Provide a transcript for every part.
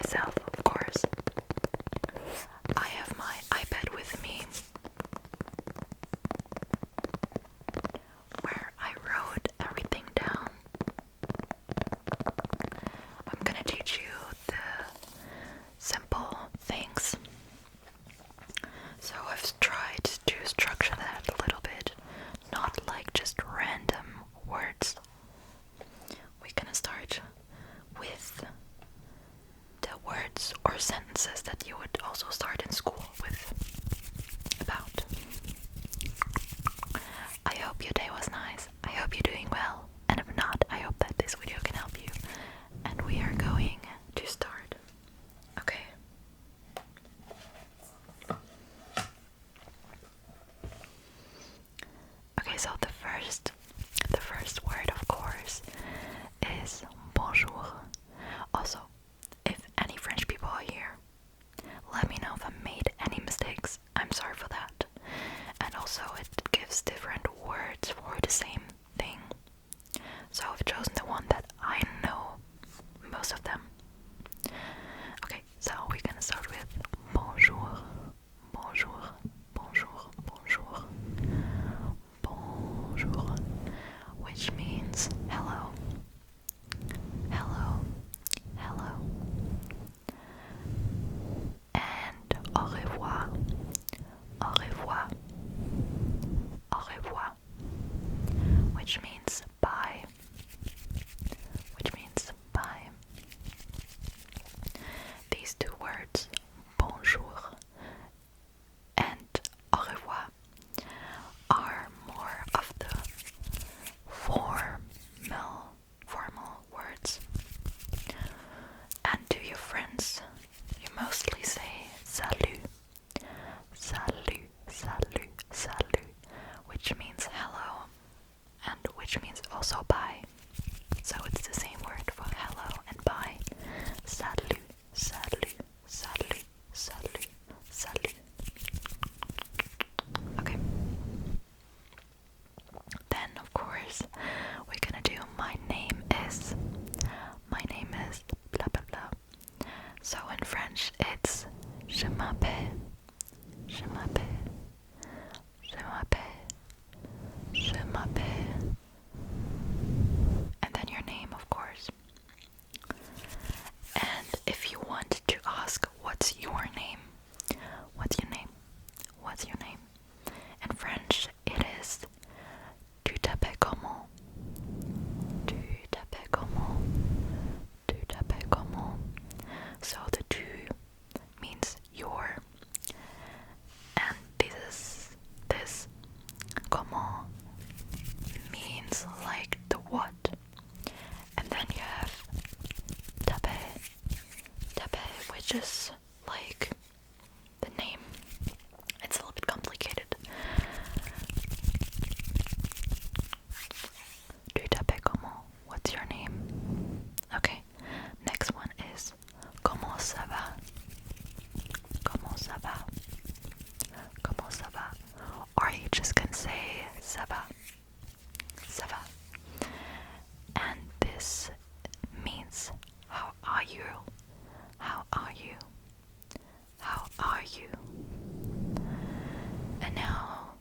myself, of course. I have my iPad with me, where I wrote everything down. I'm gonna teach you the simple things. So I've tried to structure that a little bit, not like just random words. We're gonna start with the words or sentences that you would also start in school with. About. I hope your day was nice. I hope you're doing well. And if not, I hope that this video can help you. And we are going to start. Okay. Okay, so the first word, of course, is bonjour. Also, if any French people are here, let me know if I made any mistakes. I'm sorry for that. And also, it gives different words for the same thing. So I've chosen the one that I know most of them. Okay, so we're gonna start with bonjour, bonjour, bonjour, bonjour, bonjour, which means hello, hello, hello, and au revoir, au revoir, au revoir, which means bye, which means bye. These two words, bonjour and au revoir, are more of the formal words. And to your friends, you mostly say salut, salut, salut, salut, which means hello, and which means also bye. So it's the same word for hello and bye. Salut, salut, salut, salut, salut. Okay. Then, of course, we're gonna do my name is blah blah blah. So in French, it's je m'appelle, je m'appelle, je m'appelle, je m'appelle. And then your name, of course. And if you want to ask what's your name, what's your name, what's your name? In French, it is tu t'appelles comment? Tu t'appelles comment? Tu t'appelles comment? So the tu means your, and this comment means like the what. And then you have t'appelles, which is like the name. It's a little bit complicated. Tu t'appelles comment? What's your name? Okay, next one is comment ça va? Comment ça va? Comment ça va? Or you just can say ça va. Ça va. And this means how are you? How are you? How are you? And now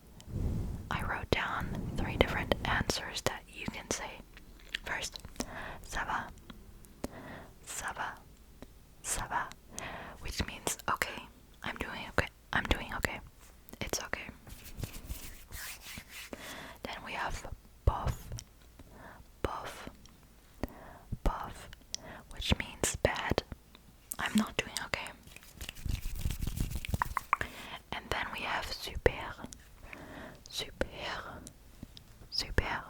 I wrote down 3 different answers that you can say. First, ça va, ça va, ça va, which means okay, I'm doing okay, I'm doing okay, it's okay. Then we have bof, bof, bof, which means bad, I'm not doing okay. And then we have super, super, super,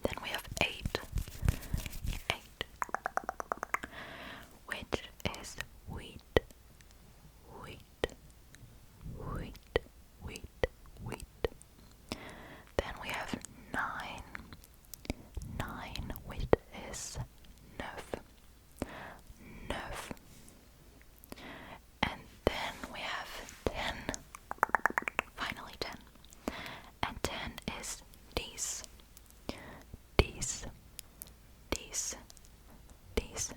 Then we have eight, which is wheat, wheat, wheat, wheat, wheat. Then we have nine, which is neuf, neuf. And then we have 10, finally 10. And 10 is dix, dix, dix, dix.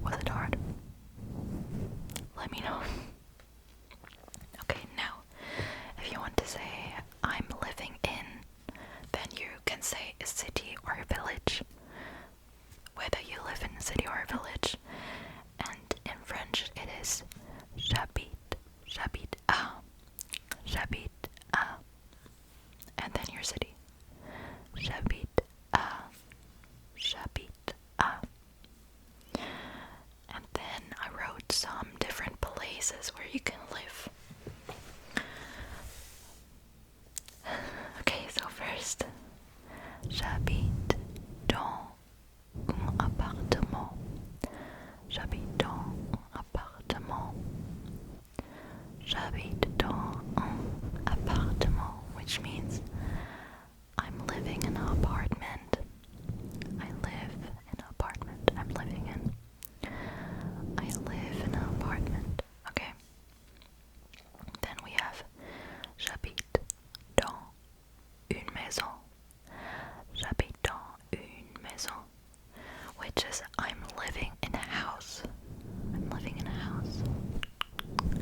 Was it hard? Let me know. Okay, now, if you want to say I'm living in, then you can say a city or a village, whether you live in a city or a village. And in French it is j'habite, j'habite à, j'habite à, and then your city. J'habite à, j'habite à. And then I wrote some different places where you can live. Okay, so first, j'habite dans un appartement. J'habite dans un appartement. J'habite dans un appartement, which means I'm living in an apartment. I live in an apartment. I'm living in. I live in an apartment. Okay. Then we have j'habite dans une maison. J'habite dans une maison, which is I'm living in a house. I'm living in a house.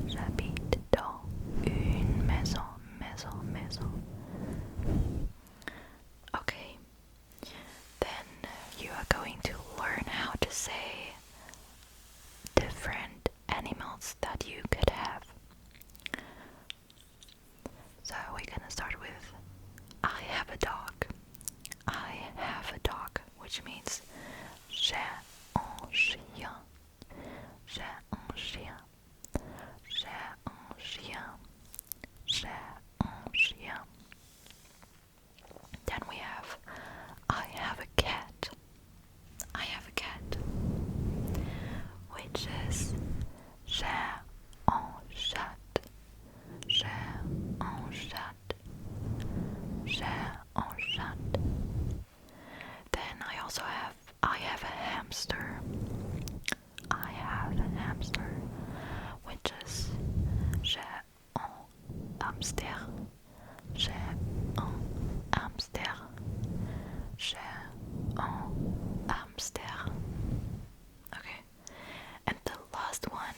J'habite dans une maison, maison, maison. Okay. Then you are going to learn how to say different animals that you could have. So we're gonna start with I have a dog. I have a dog, which means j'ai un chien. J'ai un chien. J'ai un chien. J'ai un chien. Then we have I have a cat. I have a cat, which is j'ai un chat. J'ai un chat. J'ai un chat. Then I have a hamster. I have a hamster, which is j'ai un hamster. J'ai un hamster. J'ai un hamster. Okay. And the last one,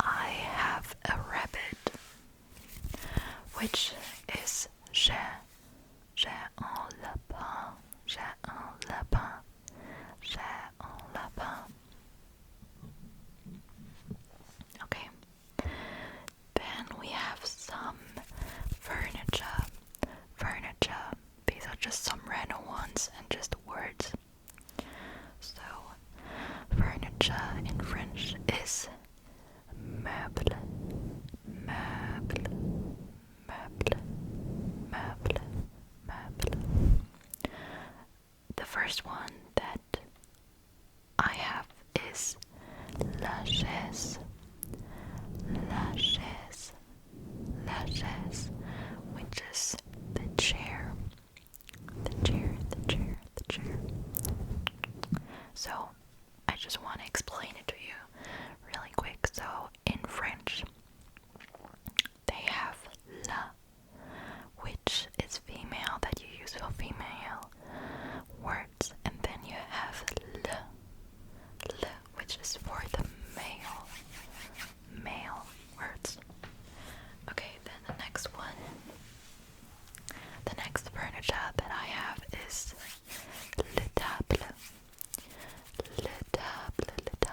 I have a rabbit, which is j'ai un lapin. J'ai un lapin. J'ai un lapin. Okay. Then we have some furniture. Furniture. These are just some random ones and just words. So, furniture in French is meuble. Meuble. Meuble. Meuble. Meuble. The first one that I have is la chaise. La chaise. La chaise, which is the chair. The chair, the chair, the chair. So, I just want to explain it to you really quick. So, in French, they have la, which is female, that you use for female words, and then you have le, which is for the male words. Okay, then the next one, the next furniture that I have is le table. Le table, le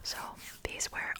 So these were